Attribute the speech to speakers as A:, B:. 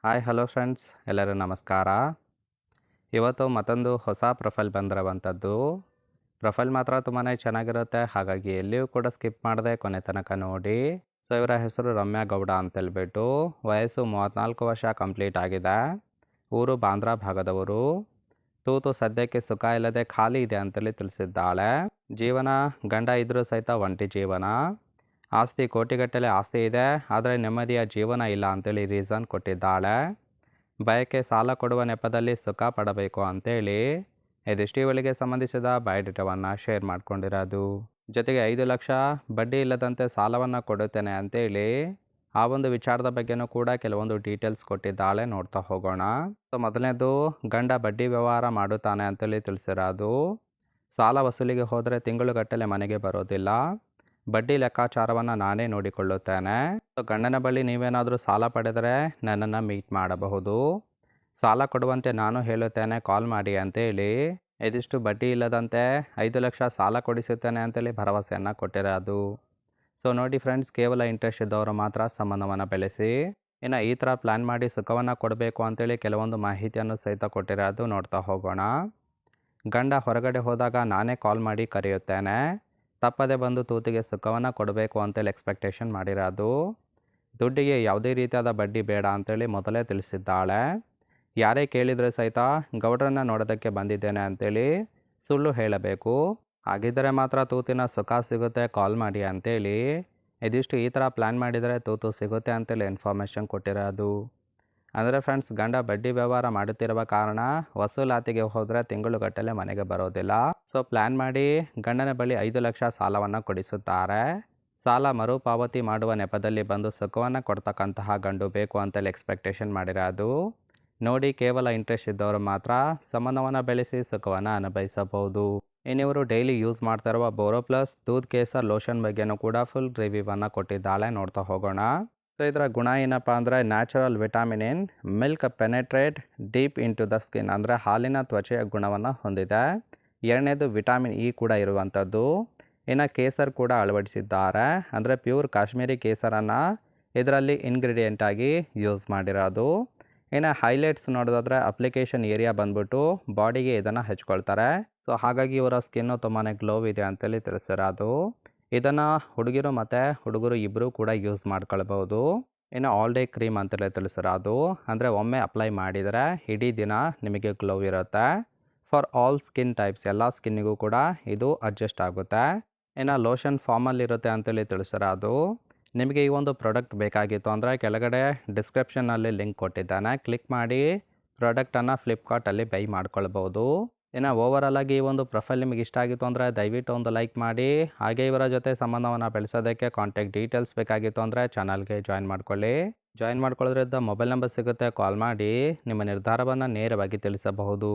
A: Hi hello friends, ಎಲ್ಲರೂ ನಮಸ್ಕಾರ. ಇವತ್ತು ಮತ್ತೊಂದು ಹೊಸ ಪ್ರೊಫೈಲ್ ಬಂದಿರುವಂಥದ್ದು. ಪ್ರೊಫೈಲ್ ಮಾತ್ರ ತುಂಬಾ ಚೆನ್ನಾಗಿರುತ್ತೆ, ಹಾಗಾಗಿ ಎಲ್ಲಿಯೂ ಕೂಡ ಸ್ಕಿಪ್ ಮಾಡದೆ ಕೊನೆ ತನಕ ನೋಡಿ. ಸೊ ಇವರ ಹೆಸರು ರಮ್ಯಾ ಗೌಡ ಅಂತೇಳ್ಬಿಟ್ಟು, ವಯಸ್ಸು 34 ವರ್ಷ ಕಂಪ್ಲೀಟ್ ಆಗಿದೆ. ಊರು ಬಾಂದ್ರಾ ಭಾಗದವರು. ತೂತು ಸದ್ಯಕ್ಕೆ ಸುಖ ಇಲ್ಲದೆ ಖಾಲಿ ಇದೆ ಅಂತೇಳಿ ತಿಳಿಸಿದ್ದಾಳೆ. ಜೀವನ ಗಂಡ ಇದ್ರೂ ಸಹಿತ ಒಂಟಿ ಜೀವನ. ಆಸ್ತಿ ಕೋಟಿಗಟ್ಟಲೆ ಆಸ್ತಿ ಇದೆ, ಆದರೆ ನೆಮ್ಮದಿಯ ಜೀವನ ಇಲ್ಲ ಅಂತೇಳಿ ರೀಸನ್ ಕೊಟ್ಟಿದ್ದಾಳೆ. ಬಯಕೆ ಸಾಲ ಕೊಡುವ ನೆಪದಲ್ಲಿ ಸುಖ ಪಡಬೇಕು ಅಂತೇಳಿ ಇದಿಷ್ಟು ಇವಳಿಗೆ ಸಂಬಂಧಿಸಿದ ಬಯೋಡೇಟಾವನ್ನು ಶೇರ್ ಮಾಡ್ಕೊಂಡಿರೋದು. ಜೊತೆಗೆ 5 ಲಕ್ಷ ಬಡ್ಡಿ ಇಲ್ಲದಂತೆ ಸಾಲವನ್ನು ಕೊಡುತ್ತೇನೆ ಅಂತೇಳಿ ಆ ಒಂದು ವಿಚಾರದ ಬಗ್ಗೆನೂ ಕೂಡ ಕೆಲವೊಂದು ಡೀಟೇಲ್ಸ್ ಕೊಟ್ಟಿದ್ದಾಳೆ. ನೋಡ್ತಾ ಹೋಗೋಣ. ಸೊ ಮೊದಲನೇದು, ಗಂಡ ಬಡ್ಡಿ ವ್ಯವಹಾರ ಮಾಡುತ್ತಾನೆ ಅಂತೇಳಿ ತಿಳಿಸಿರೋದು. ಸಾಲ ವಸೂಲಿಗೆ ಹೋದರೆ ತಿಂಗಳುಗಟ್ಟಲೆ ಮನೆಗೆ ಬರೋದಿಲ್ಲ. ಬಡ್ಡಿ ಲೆಕ್ಕಾಚಾರವನ್ನು ನಾನೇ ನೋಡಿಕೊಳ್ಳುತ್ತೇನೆ. ಸೊ ಗಂಡನ ಬಳಿ ನೀವೇನಾದರೂ ಸಾಲ ಪಡೆದರೆ ನನ್ನನ್ನು ಮೀಟ್ ಮಾಡಬಹುದು. ಸಾಲ ಕೊಡುವಂತೆ ನಾನು ಹೇಳುತ್ತೇನೆ, ಕಾಲ್ ಮಾಡಿ ಅಂತೇಳಿ ಇದಿಷ್ಟು ಬಡ್ಡಿ ಇಲ್ಲದಂತೆ 5 ಲಕ್ಷ ಸಾಲ ಕೊಡಿಸುತ್ತೇನೆ ಅಂತೇಳಿ ಭರವಸೆಯನ್ನು ಕೊಟ್ಟಿರೋದು. ಸೊ ನೋಡಿ ಫ್ರೆಂಡ್ಸ್, ಕೇವಲ ಇಂಟ್ರೆಸ್ಟ್ ಇದ್ದವರು ಮಾತ್ರ ಸಂಬಂಧವನ್ನು ಬೆಳೆಸಿ. ಇನ್ನು ಈ ಥರ ಪ್ಲ್ಯಾನ್ ಮಾಡಿ ಸುಖವನ್ನು ಕೊಡಬೇಕು ಅಂತೇಳಿ ಕೆಲವೊಂದು ಮಾಹಿತಿಯನ್ನು ಸಹಿತ ಕೊಟ್ಟಿರೋದು. ನೋಡ್ತಾ ಹೋಗೋಣ. ಗಂಡ ಹೊರಗಡೆ ಹೋದಾಗ ನಾನೇ ಕಾಲ್ ಮಾಡಿ ಕರೆಯುತ್ತೇನೆ. ತಪ್ಪದೆ ಬಂದು ತೂತಿಗೆ ಸುಖವನ್ನು ಕೊಡಬೇಕು ಅಂತೇಳಿ ಎಕ್ಸ್ಪೆಕ್ಟೇಷನ್ ಮಾಡಿರೋದು. ದುಡ್ಡಿಗೆ ಯಾವುದೇ ರೀತಿಯಾದ ಬಡ್ಡಿ ಬೇಡ ಅಂತೇಳಿ ಮೊದಲೇ ತಿಳಿಸಿದ್ದಾಳೆ. ಯಾರೇ ಕೇಳಿದರೂ ಸಹಿತ ಗೌಡ್ರನ್ನ ನೋಡೋದಕ್ಕೆ ಬಂದಿದ್ದೇನೆ ಅಂತೇಳಿ ಸುಳ್ಳು ಹೇಳಬೇಕು. ಹಾಗಿದ್ದರೆ ಮಾತ್ರ ತೂತಿನ ಸುಖ ಸಿಗುತ್ತೆ, ಕಾಲ್ ಮಾಡಿ ಅಂತೇಳಿ ಇದಿಷ್ಟು ಈ ಥರ ಪ್ಲ್ಯಾನ್ ಮಾಡಿದರೆ ತೂತು ಸಿಗುತ್ತೆ ಅಂತೇಳಿ ಇನ್ಫಾರ್ಮೇಷನ್ ಕೊಟ್ಟಿರೋದು. ಅಂದರೆ ಫ್ರೆಂಡ್ಸ್, ಗಂಡ ಬಡ್ಡಿ ವ್ಯವಹಾರ ಮಾಡುತ್ತಿರುವ ಕಾರಣ ವಸೂಲಾತಿಗೆ ಹೋದರೆ ತಿಂಗಳುಗಟ್ಟಲೆ ಮನೆಗೆ ಬರೋದಿಲ್ಲ. ಸೊ ಪ್ಲ್ಯಾನ್ ಮಾಡಿ ಗಂಡನ ಬಳಿ 5 ಲಕ್ಷ ಸಾಲವನ್ನು ಕೊಡಿಸುತ್ತಾರೆ. ಸಾಲ ಮರುಪಾವತಿ ಮಾಡುವ ನೆಪದಲ್ಲಿ ಬಂದು ಸುಖವನ್ನು ಕೊಡ್ತಕ್ಕಂತಹ ಗಂಡು ಬೇಕು ಅಂತೇಳಿ ಎಕ್ಸ್ಪೆಕ್ಟೇಷನ್ ಮಾಡಿರೋದು. ನೋಡಿ, ಕೇವಲ ಇಂಟ್ರೆಸ್ಟ್ ಇದ್ದವರು ಮಾತ್ರ ಸಂಬಂಧವನ್ನು ಬೆಳೆಸಿ ಸುಖವನ್ನು ಅನುಭವಿಸಬಹುದು. ಇನ್ನಿವರು ಡೈಲಿ ಯೂಸ್ ಮಾಡ್ತಾ ಇರುವ ಬೋರೋಪ್ಲಸ್ ದೂದ್ ಕೇಸರ್ ಲೋಷನ್ ಬಗ್ಗೆನೂ ಕೂಡ ಫುಲ್ ರಿವ್ಯೂವನ್ನು ಕೊಟ್ಟಿದ್ದಾಳೆ. ನೋಡ್ತಾ ಹೋಗೋಣ. ಸೊ ಇದರ ಗುಣ ಏನಪ್ಪ ಅಂದರೆ, natural vitamin in milk penetrate deep into the skin, ಅಂದರೆ ಹಾಲಿನ ತ್ವಚೆಯ ಗುಣವನ್ನು ಹೊಂದಿದೆ. ಎರಡನೇದು, ವಿಟಮಿನ್ ಇ ಕೂಡ ಇರುವಂಥದ್ದು. ಇನ್ನು ಕೇಸರ್ ಕೂಡ ಅಳವಡಿಸಿದ್ದಾರೆ, ಅಂದರೆ ಪ್ಯೂರ್ ಕಾಶ್ಮೀರಿ ಕೇಸರನ್ನು ಇದರಲ್ಲಿ ಇಂಗ್ರೀಡಿಯೆಂಟ್ ಆಗಿ ಯೂಸ್ ಮಾಡಿರೋದು. ಇನ್ನು ಹೈಲೈಟ್ಸ್ ನೋಡೋದಾದ್ರೆ ಅಪ್ಲಿಕೇಶನ್ ಏರಿಯಾ ಬಂದ್ಬಿಟ್ಟು ಬಾಡಿಗೆ ಇದನ್ನು ಹಚ್ಕೊಳ್ತಾರೆ. ಸೊ ಹಾಗಾಗಿ ಇವರ ಸ್ಕಿನ್ನು ತುಂಬಾ ಗ್ಲೋ ಇದೆ ಅಂತೇಳಿ ತಿಳಿಸಿರೋದು. ಇದನ್ನು ಹುಡುಗಿರು ಮತ್ತು ಹುಡುಗರು ಇಬ್ಬರು ಕೂಡ ಯೂಸ್ ಮಾಡ್ಕೊಳ್ಬೋದು. ಇನ್ನು ಆಲ್ ಡೇ ಕ್ರೀಮ್ ಅಂತೇಳಿ ತಿಳಿಸಿರೋದು, ಅಂದರೆ ಒಮ್ಮೆ ಅಪ್ಲೈ ಮಾಡಿದರೆ ಇಡೀ ದಿನ ನಿಮಗೆ ಗ್ಲೋ ಇರುತ್ತೆ. ಫಾರ್ ಆಲ್ ಸ್ಕಿನ್ ಟೈಪ್ಸ್, ಎಲ್ಲ ಸ್ಕಿನ್ನಿಗೂ ಕೂಡ ಇದು ಅಡ್ಜಸ್ಟ್ ಆಗುತ್ತೆ. ಇನ್ನು ಲೋಷನ್ ಫಾರ್ಮಲ್ಲಿರುತ್ತೆ ಅಂತೇಳಿ ತಿಳಿಸಿರೋದು. ನಿಮಗೆ ಈ ಒಂದು ಪ್ರಾಡಕ್ಟ್ ಬೇಕಾಗಿತ್ತು ಅಂದರೆ ಕೆಳಗಡೆ ಡಿಸ್ಕ್ರಿಪ್ಷನ್ನಲ್ಲಿ ಲಿಂಕ್ ಕೊಟ್ಟಿದ್ದಾನೆ, ಕ್ಲಿಕ್ ಮಾಡಿ ಪ್ರಾಡಕ್ಟನ್ನು ಫ್ಲಿಪ್ಕಾರ್ಟಲ್ಲಿ ಬೈ ಮಾಡ್ಕೊಳ್ಬೋದು. ಇನ್ನು ಓವರಾಲ್ ಆಗಿ ಈ ಒಂದು ಪ್ರೊಫೈಲ್ ನಿಮಗೆ ಇಷ್ಟ ಆಗಿತ್ತು ಅಂದರೆ ದಯವಿಟ್ಟು ಒಂದು ಲೈಕ್ ಮಾಡಿ. ಹಾಗೆ ಇವರ ಜೊತೆ ಸಂಬಂಧವನ್ನು ಬೆಳೆಸೋದಕ್ಕೆ ಕಾಂಟ್ಯಾಕ್ಟ್ ಡೀಟೇಲ್ಸ್ ಬೇಕಾಗಿತ್ತು ಅಂದರೆ ಚಾನಲ್ಗೆ ಜಾಯಿನ್ ಮಾಡ್ಕೊಳ್ಳಿ. ಜಾಯಿನ್ ಮಾಡ್ಕೊಳ್ಳೋದ್ರಿಂದ ಮೊಬೈಲ್ ನಂಬರ್ ಸಿಗುತ್ತೆ, ಕಾಲ್ ಮಾಡಿ ನಿಮ್ಮ ನಿರ್ಧಾರವನ್ನು ನೇರವಾಗಿ ತಿಳಿಸಬಹುದು.